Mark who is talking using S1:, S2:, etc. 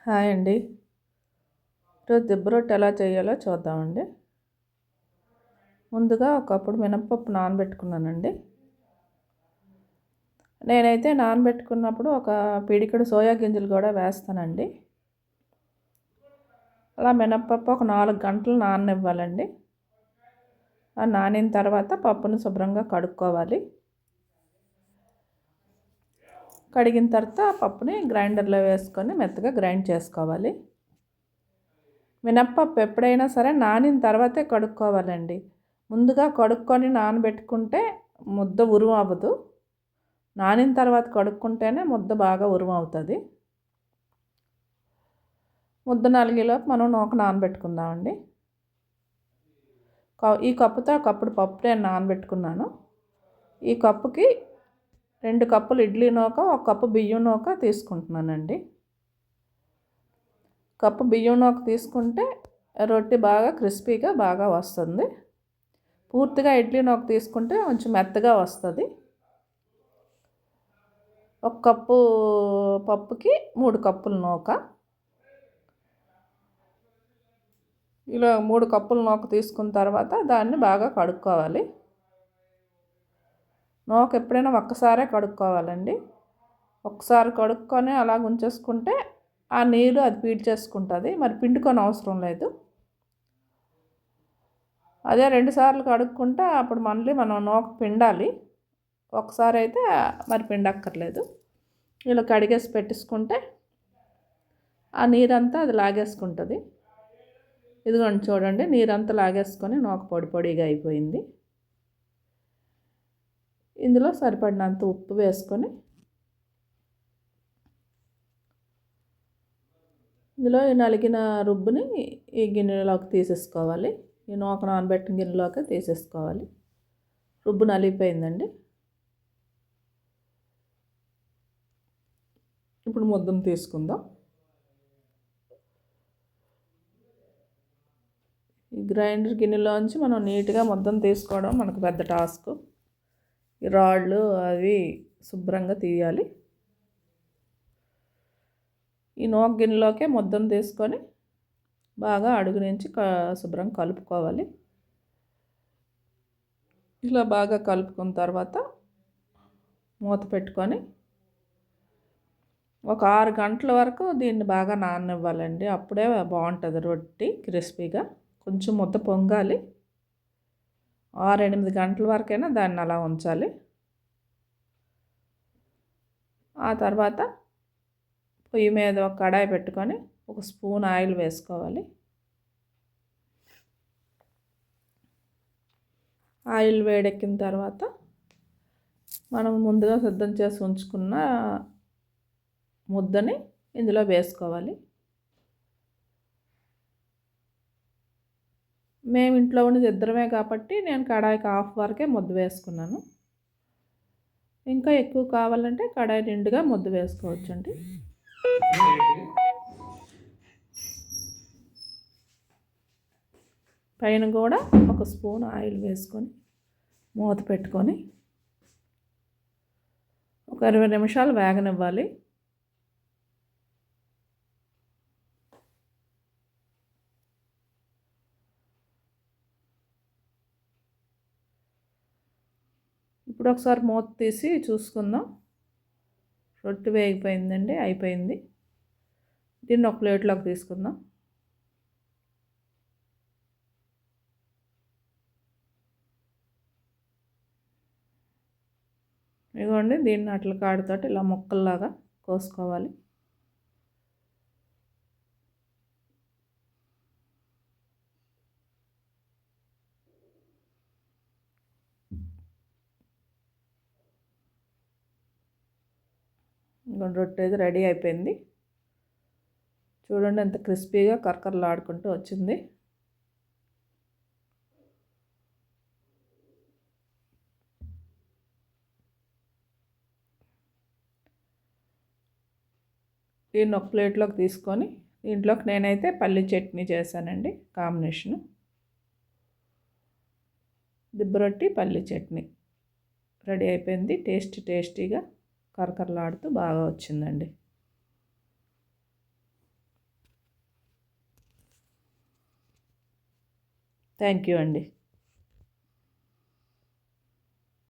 S1: Hi అండి. ఈరోజు దిబ్బ రొట్టె ఎలా చేయాలో చూద్దామండి. ముందుగా ఒక కప్పుడు మినపప్పు నానబెట్టుకున్నానండి. నేనైతే నానబెట్టుకున్నప్పుడు ఒక పిడికెడు సోయా గింజలు కూడా వేస్తానండి. అలా మినపప్పు ఒక 4 గంటలు నాననివ్వాలండి. ఆ నానిన తర్వాత పప్పును శుభ్రంగా కడుక్కోవాలి. కడిగిన తర్వాత పప్పుని గ్రైండర్లో వేసుకొని మెత్తగా గ్రైండ్ చేసుకోవాలి. మినప్పప్పు ఎప్పుడైనా సరే నానిన తర్వాతే కడుక్కోవాలండి. ముందుగా కడుక్కొని నానబెట్టుకుంటే ముద్ద ఉరుము అవ్వదు. నానిన తర్వాత కడుక్కుంటేనే ముద్ద బాగా ఉరుము అవుతుంది. ముద్ద నలిగేలోపు మనం నూక నానబెట్టుకుందామండి. ఈ కప్పుతో కప్పుడు పప్పు నేను నానబెట్టుకున్నాను. ఈ కప్పుకి 2 కప్పులు ఇడ్లీ నూక, 1 కప్పు బియ్యం నూక తీసుకుంటున్నానండి. కప్పు బియ్యం నూక తీసుకుంటే రొట్టె బాగా క్రిస్పీగా బాగా వస్తుంది. పూర్తిగా ఇడ్లీ నూక తీసుకుంటే కొంచెం మెత్తగా వస్తుంది. 1 కప్పు పప్పుకి 3 కప్పుల నూక. ఇలా 3 కప్పుల నూక తీసుకున్న తర్వాత దాన్ని బాగా కడుక్కోవాలి. నూక ఎప్పుడైనా ఒక్కసారే కడుక్కోవాలండి. ఒకసారి కడుక్కొని అలా ఉంచేసుకుంటే ఆ నీరు అది పీల్చేసుకుంటుంది. మరి పిండుకొని అవసరం లేదు. అదే 2 సార్లు కడుక్కుంటే అప్పుడు మళ్ళీ మనం నూక పిండాలి. ఒకసారి అయితే మరి పిండక్కర్లేదు. ఇలా కడిగేసి పెట్టేసుకుంటే ఆ నీరంతా అది లాగేసుకుంటుంది. ఇదిగోండి చూడండి, నీరంతా లాగేసుకొని నూక పొడి పొడిగా అయిపోయింది. ఇందులో సరిపడినంత ఉప్పు వేసుకొని ఇందులో నలిగిన రుబ్బుని ఈ గిన్నెలోకి తీసేసుకోవాలి. ఈ నూక నానబెట్టిన గిన్నెలోకి తీసేసుకోవాలి. రుబ్బు నలిగిపోయిందండి. ఇప్పుడు ముద్దను తీసుకుందాం. ఈ గ్రైండర్ గిన్నెలోంచి మనం నీట్గా ముద్దను తీసుకోవడం మనకు పెద్ద టాస్క్. ఈ రాళ్ళు అవి శుభ్రంగా తీయాలి. ఈ నూక గిన్నెలోకే ముద్దను తీసుకొని బాగా అడుగు నుంచి శుభ్రం కలుపుకోవాలి. ఇలా బాగా కలుపుకున్న తర్వాత మూత పెట్టుకొని ఒక 6 గంటల వరకు దీన్ని బాగా నాననివ్వాలండి. అప్పుడే బాగుంటుంది రొట్టి క్రిస్పీగా. కొంచెం ముద్ద పొంగాలి. 6-8 గంటల వరకైనా దాన్ని అలా ఉంచాలి. ఆ తర్వాత పొయ్యి మీద ఒక కడాయి పెట్టుకొని 1 స్పూన్ ఆయిల్ వేసుకోవాలి. ఆయిల్ వేడెక్కిన తర్వాత మనం ముందుగా సిద్ధం చేసి ఉంచుకున్న ముద్దని ఇందులో వేసుకోవాలి. మేము ఇంట్లో ఉన్నది ఇద్దరమే కాబట్టి నేను కడాయికి హాఫ్ వరకే ముద్ద వేసుకున్నాను. ఇంకా ఎక్కువ కావాలంటే కడాయి నిండుగా ముద్ద వేసుకోవచ్చండి. పైన కూడా 1 స్పూన్ ఆయిల్ వేసుకొని మూత పెట్టుకొని ఒక 20 నిమిషాలు వేగనివ్వాలి. ఇప్పుడు ఒకసారి మూత తీసి చూసుకుందాం. రొట్టె వేగిపోయిందండి, అయిపోయింది. దీన్ని ఒక ప్లేట్లోకి తీసుకుందాం. ఇదిగోండి, దీన్ని అట్ల కాడుతోటి ఇలా ముక్కల్లాగా కోసుకోవాలి. రొట్టె అయితే రెడీ అయిపోయింది. చూడండి ఎంత క్రిస్పీగా కరకరలాడుకుంటూ వచ్చింది. దీన్ని ఒక ప్లేట్లోకి తీసుకొని దీంట్లోకి నేనైతే పల్లి చట్నీ చేశానండి. కాంబినేషను దిబ్బ రొట్టి పల్లి చట్నీ రెడీ అయిపోయింది. టేస్టీగా కరకరలాడుతూ బాగా వచ్చిందండి. థ్యాంక్ యూ అండి.